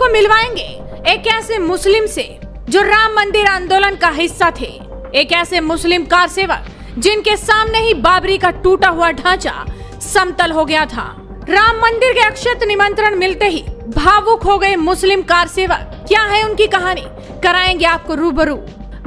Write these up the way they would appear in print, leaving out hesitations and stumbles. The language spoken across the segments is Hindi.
आपको मिलवाएंगे एक ऐसे मुस्लिम से जो राम मंदिर आंदोलन का हिस्सा थे, एक ऐसे मुस्लिम कार सेवक जिनके सामने ही बाबरी का टूटा हुआ ढांचा समतल हो गया था। राम मंदिर के अक्षत निमंत्रण मिलते ही भावुक हो गए मुस्लिम कार सेवक। क्या है उनकी कहानी, कराएंगे आपको रूबरू।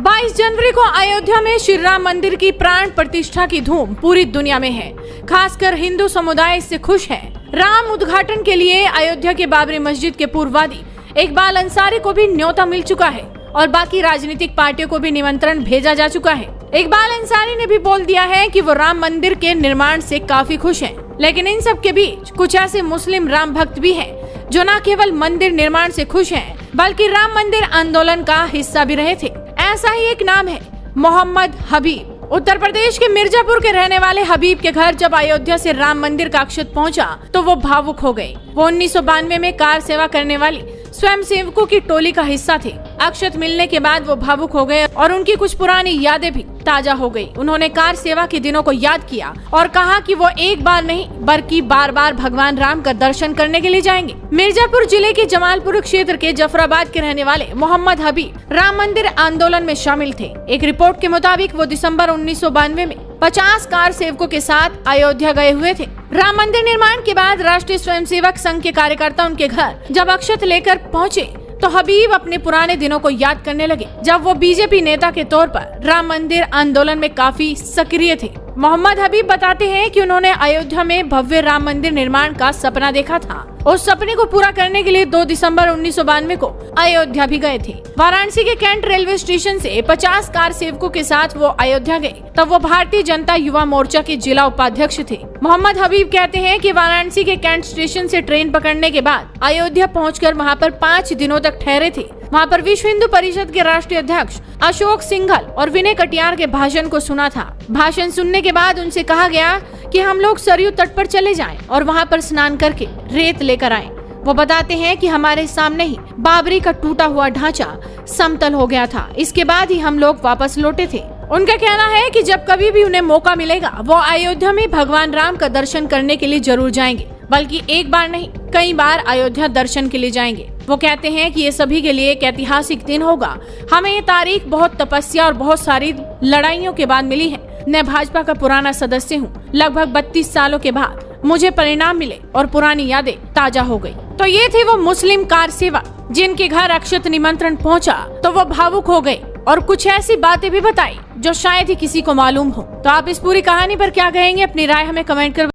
22 जनवरी को अयोध्या में श्री राम मंदिर की प्राण प्रतिष्ठा की धूम पूरी दुनिया में है, खासकर हिंदू समुदाय इससे खुश है। राम उद्घाटन के लिए अयोध्या के बाबरी मस्जिद के पूर्ववादी इकबाल अंसारी को भी न्योता मिल चुका है और बाकी राजनीतिक पार्टियों को भी निमंत्रण भेजा जा चुका है। इकबाल अंसारी ने भी बोल दिया है कि वो राम मंदिर के निर्माण से काफी खुश हैं, लेकिन इन सब के बीच कुछ ऐसे मुस्लिम राम भक्त भी हैं जो न केवल मंदिर निर्माण से खुश हैं, बल्कि राम मंदिर आंदोलन का हिस्सा भी रहे थे। ऐसा ही एक नाम है मोहम्मद हबीब। उत्तर प्रदेश के मिर्जापुर के रहने वाले हबीब के घर जब अयोध्या से राम मंदिर का अक्षत पहुंचा तो वो भावुक हो गए। वो 1992 में कार सेवा करने वाली स्वयं सेवकों की टोली का हिस्सा थे। अक्षत मिलने के बाद वो भावुक हो गए और उनकी कुछ पुरानी यादें भी ताजा हो गई। उन्होंने कार सेवा के दिनों को याद किया और कहा कि वो एक बार नहीं बल्कि बार बार भगवान राम का दर्शन करने के लिए जाएंगे। मिर्जापुर जिले के जमालपुर क्षेत्र के जफराबाद के रहने वाले मोहम्मद हबीब राम मंदिर आंदोलन में शामिल थे। एक रिपोर्ट के मुताबिक वो दिसंबर 1992 में 50 कार सेवकों के साथ अयोध्या गए हुए थे। राम मंदिर निर्माण के बाद राष्ट्रीय स्वयंसेवक संघ के कार्यकर्ता उनके घर जब अक्षत लेकर पहुंचे तो हबीब अपने पुराने दिनों को याद करने लगे, जब वो बीजेपी नेता के तौर पर राम मंदिर आंदोलन में काफी सक्रिय थे। मोहम्मद हबीब बताते हैं कि उन्होंने अयोध्या में भव्य राम मंदिर निर्माण का सपना देखा था। उस सपने को पूरा करने के लिए 2 दिसंबर 1992 को अयोध्या भी गए थे। वाराणसी के कैंट रेलवे स्टेशन से 50 कार सेवकों के साथ वो अयोध्या गए। तब वो भारतीय जनता युवा मोर्चा के जिला उपाध्यक्ष थे। मोहम्मद हबीब कहते हैं कि वाराणसी के कैंट स्टेशन से ट्रेन पकड़ने के बाद अयोध्या पहुंचकर वहां पर 5 दिनों तक ठहरे थे। वहां पर विश्व हिंदू परिषद के राष्ट्रीय अध्यक्ष अशोक सिंघल और विनय कटियार के भाषण को सुना था। भाषण सुनने के बाद उनसे कहा गया कि हम लोग सरयू तट पर चले जाएं और वहां पर स्नान करके रेत लेकर आएं। वो बताते हैं कि हमारे सामने ही बाबरी का टूटा हुआ ढांचा समतल हो गया था। इसके बाद ही हम लोग वापस लौटे थे। उनका कहना है कि जब कभी भी उन्हें मौका मिलेगा वो अयोध्या में भगवान राम का दर्शन करने के लिए जरूर जाएंगे, बल्कि एक बार नहीं कई बार अयोध्या दर्शन के लिए जाएंगे। वो कहते हैं कि ये सभी के लिए एक ऐतिहासिक दिन होगा। हमें ये तारीख बहुत तपस्या और बहुत सारी लड़ाइयों के बाद मिली है। मैं भाजपा का पुराना सदस्य हूँ। लगभग 32 सालों के बाद मुझे परिणाम मिले और पुरानी यादें ताजा हो गई। तो ये थे वो मुस्लिम कार सेवक जिनके घर अक्षत निमंत्रण पहुंचा तो वो भावुक हो गए और कुछ ऐसी बातें भी बताई जो शायद ही किसी को मालूम हो। तो आप इस पूरी कहानी पर क्या कहेंगे, अपनी राय हमें कमेंट कर